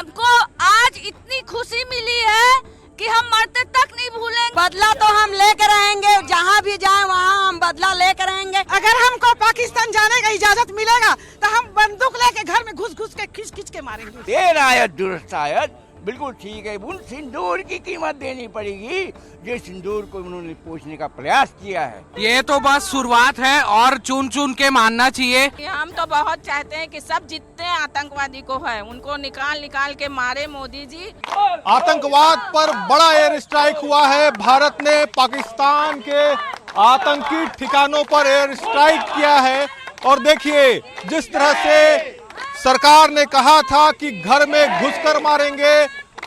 हमको आज इतनी खुशी मिली है कि हम मरते तक नहीं भूलेंगे। बदला तो हम लेके रहेंगे, जहाँ भी जाए वहाँ हम बदला लेके रहेंगे। अगर हमको पाकिस्तान जाने का इजाजत मिलेगा तो हम बंदूक लेके घर में घुस घुस के खींच के मारेंगे। देर आयत दुरुस्त आयत, बिल्कुल ठीक है। उन सिंदूर की कीमत देनी पड़ेगी जो सिंदूर को उन्होंने पोषने का प्रयास किया है। ये तो बस शुरुआत है और चुन चुन के मानना चाहिए। हम तो बहुत चाहते हैं कि सब जितने आतंकवादी को है उनको निकाल निकाल के मारे मोदी जी। आतंकवाद पर बड़ा एयर स्ट्राइक हुआ है। भारत ने पाकिस्तान के आतंकी ठिकानों पर एयर स्ट्राइक किया है और देखिए जिस तरह से सरकार ने कहा था कि घर में घुसकर मारेंगे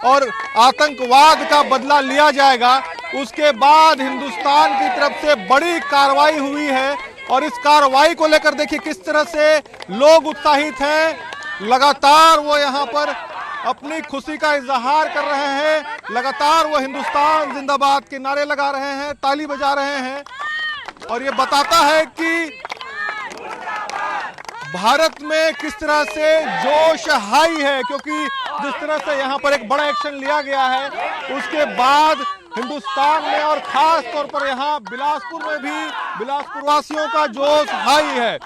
और आतंकवाद का बदला लिया जाएगा, उसके बाद हिंदुस्तान की तरफ से बड़ी कार्रवाई हुई है और इस कार्रवाई को लेकर देखिए किस तरह से लोग उत्साहित हैं। लगातार वो यहाँ पर अपनी खुशी का इजहार कर रहे हैं, लगातार वो हिंदुस्तान जिंदाबाद के नारे लगा रहे हैं, ताली बजा रहे हैं और ये बताता है कि भारत में किस तरह से जोश हाई है, क्योंकि जिस तरह से यहाँ पर एक बड़ा एक्शन लिया गया है उसके बाद हिंदुस्तान में और खास तौर पर यहाँ बिलासपुर में भी बिलासपुर वासियों का जोश हाई है।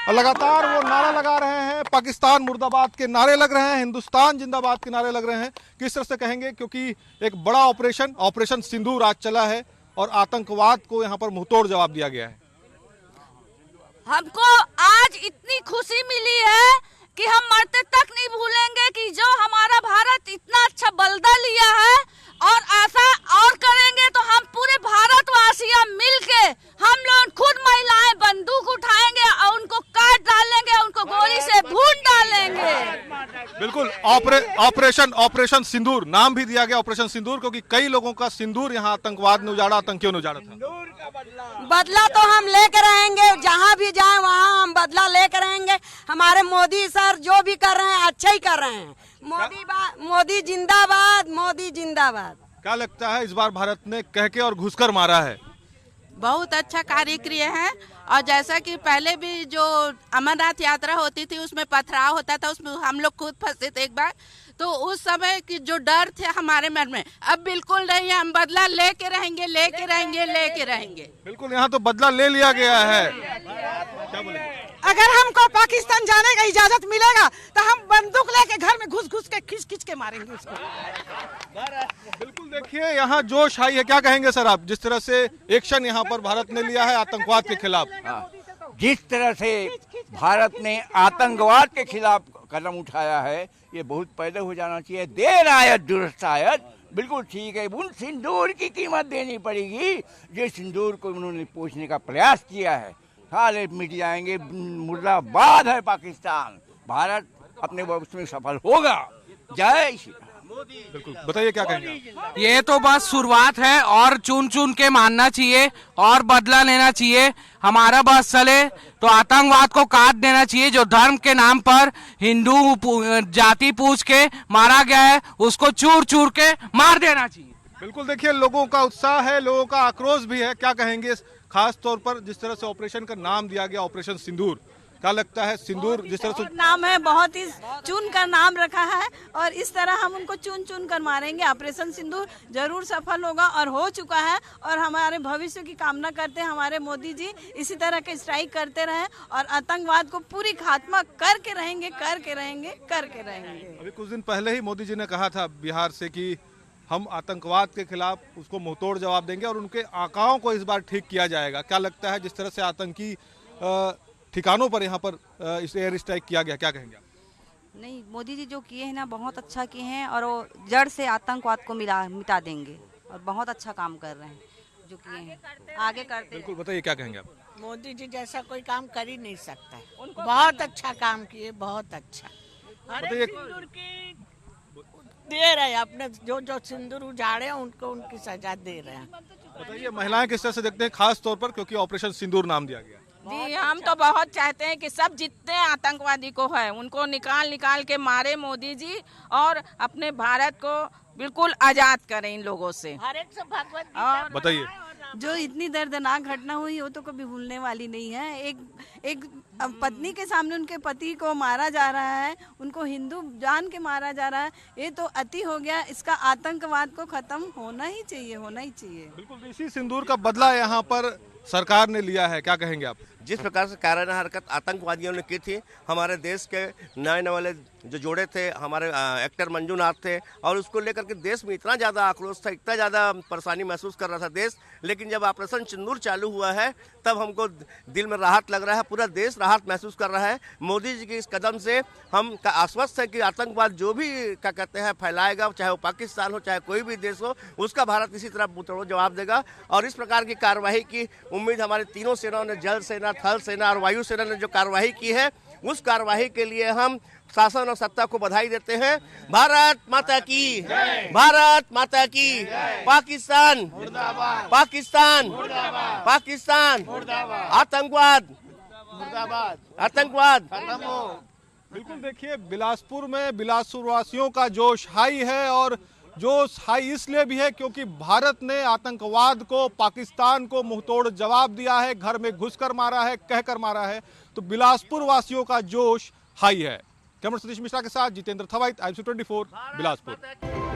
लगातार वो नारा लगा रहे हैं, पाकिस्तान मुर्दाबाद के नारे लग रहे हैं, हिंदुस्तान जिंदाबाद के नारे लग रहे हैं। किस तरह से कहेंगे, क्योंकि एक बड़ा ऑपरेशन सिंदूर आज चला है और आतंकवाद को यहाँ पर मुंहतोड़ जवाब दिया गया है। हमको आज इतनी खुशी मिली है कि हम मरते तक नहीं भूलेंगे कि जो हमारा भारत इतना अच्छा बलिदान लिया है और ऐसा और करेंगे तो हम पूरे भारतवासियां मिलके हम लोग खुद महिलाएं बंदूक उठाएंगे और उनको काट डालेंगे, उनको गोली से भून डालेंगे। बिल्कुल ऑपरेशन सिंदूर नाम भी दिया गया, ऑपरेशन सिंदूर, क्योंकि कई लोगों का सिंदूर यहाँ आतंकवाद ने उजाड़ा, आतंकियों ने उजाड़ा था। बदला तो हम लेके रहेंगे, जहाँ भी जाए वहाँ हम बदला लेके रहेंगे। हमारे मोदी सर जो भी कर रहे हैं अच्छा ही कर रहे हैं। मोदी जिंदाबाद, मोदी जिंदाबाद। क्या लगता है इस बार भारत ने कह के और घुसकर मारा है? बहुत अच्छा कार्य किए हैं और जैसा कि पहले भी जो अमरनाथ यात्रा होती थी उसमें पथराव होता था, उसमें हम लोग खुद फंसे थे एक बार, तो उस समय की जो डर थे हमारे मन में अब बिल्कुल नहीं है। हम बदला लेके रहेंगे, लेके रहेंगे, लेके रहेंगे। बिल्कुल, यहाँ तो बदला ले लिया गया है। क्या बोलेंगे? अगर हमको पाकिस्तान जाने का इजाजत मिलेगा तो हम बंदूक लेके घर में घुस घुस के खींच के मारेंगे उसको। बिल्कुल, देखिए यहाँ जोश आई है। क्या कहेंगे सर आप, जिस तरह से एक्शन यहाँ पर भारत ने लिया है आतंकवाद के खिलाफ? जिस तरह से भारत ने आतंकवाद के खिलाफ कदम उठाया है ये बहुत पहले हो जाना चाहिए। देर आयत दुरुस्त आयत, बिल्कुल ठीक है। उन सिंदूर की कीमत देनी पड़ेगी जो सिंदूर को उन्होंने पोषने का प्रयास किया है। सारे मिट जाएंगे, मुर्दाबाद है पाकिस्तान। भारत अपने उसमें सफल होगा। जय श्री राम। बिल्कुल, बताइए क्या कहेंगे? ये तो बस शुरुआत है और चुन चुन के मानना चाहिए और बदला लेना चाहिए। हमारा बस चले तो आतंकवाद को काट देना चाहिए। जो धर्म के नाम पर हिंदू जाति पूछ के मारा गया है उसको चूर चूर के मार देना चाहिए। बिल्कुल, देखिए लोगों का उत्साह है, लोगों का आक्रोश भी है। क्या कहेंगे खास तौर पर जिस तरह से ऑपरेशन का नाम दिया गया ऑपरेशन सिंदूर? क्या लगता है सिंदूर जिस तरह से नाम है, बहुत ही चुन कर नाम रखा है और इस तरह हम उनको चुन चुन कर मारेंगे। ऑपरेशन सिंदूर जरूर सफल होगा और हो चुका है और हमारे भविष्य की कामना करते हैं हमारे मोदी जी इसी तरह के स्ट्राइक करते रहें और आतंकवाद को पूरी खात्मा करके रहेंगे, करके रहेंगे, करके रहेंगे। अभी कुछ दिन पहले ही मोदी जी ने कहा था बिहार से कि हम आतंकवाद के खिलाफ उसको मुंहतोड़ जवाब देंगे और उनके आकाओं को इस बार ठीक किया जाएगा। क्या लगता है जिस तरह से आतंकी ठिकानों पर यहाँ पर इस एयर स्ट्राइक किया गया, क्या कहेंगे? नहीं, मोदी जी जो किए हैं ना बहुत अच्छा किए हैं और वो जड़ से आतंकवाद को मिटा देंगे और बहुत अच्छा काम कर रहे हैं जो किए हैं, आगे करते। बिल्कुल, बताइए क्या कहेंगे आप? मोदी जी जैसा कोई काम कर ही नहीं सकता है। बहुत अच्छा काम किए, बहुत अच्छा। दे रहे हैं अपने जो सिंदूर उजाड़े उनको उनकी सजा दे रहे हैं। बताइए महिलाएं किस तरह से देखते हैं, खास तौर पर क्योंकि ऑपरेशन सिंदूर नाम दिया गया? जी, हम तो बहुत चाहते हैं कि सब जितने आतंकवादी को है उनको निकाल निकाल के मारे मोदी जी और अपने भारत को बिल्कुल आजाद करें इन लोगों से। हर एक से भगवत गीता बताइए। जो इतनी दर्दनाक घटना हुई वो तो कभी भूलने वाली नहीं है। एक पत्नी के सामने उनके पति को मारा जा रहा है, उनको हिंदू जान के मारा जा रहा है, ये तो अति हो गया। इसका आतंकवाद को खत्म होना ही चाहिए, होना ही चाहिए। बिल्कुल इसी सिंदूर का बदला यहाँ पर सरकार ने लिया है, क्या कहेंगे आप? जिस प्रकार से कायराना हरकत आतंकवादियों ने की थी, हमारे देश के नए नवाले जो जोड़े थे, हमारे एक्टर मंजूनाथ थे, और उसको लेकर के देश में इतना ज़्यादा आक्रोश था, इतना ज़्यादा परेशानी महसूस कर रहा था देश। लेकिन जब ऑपरेशन सिंदूर चालू हुआ है तब हमको दिल में राहत लग रहा है, पूरा देश राहत महसूस कर रहा है। मोदी जी के इस कदम से हम आश्वस्त है कि आतंकवाद जो भी क्या कहते हैं फैलाएगा, चाहे वो पाकिस्तान हो चाहे कोई भी देश हो, उसका भारत इसी तरह मुंहतोड़ जवाब देगा। और इस प्रकार की कार्रवाई की उम्मीद हमारी तीनों सेनाओं ने, जल सेना, थल सेना और वायु सेना ने जो कार्रवाई की है, उस कार्रवाई के लिए हम शासन और सत्ता को बधाई देते हैं। भारत माता की, भारत माता की, पाकिस्तान, पाकिस्तान, पाकिस्तान, आतंकवाद, आतंकवाद। बिल्कुल देखिए, बिलासपुर में बिलासपुर वासियों का जोश हाई है, और जोश हाई इसलिए भी है क्योंकि भारत ने आतंकवाद को, पाकिस्तान को मुंहतोड़ जवाब दिया है, घर में घुसकर मारा है, कहकर मारा है। तो बिलासपुर वासियों का जोश हाई है। कैमरा सतीश मिश्रा के साथ जितेंद्र थवाइत, IBC 24 बिलासपुर।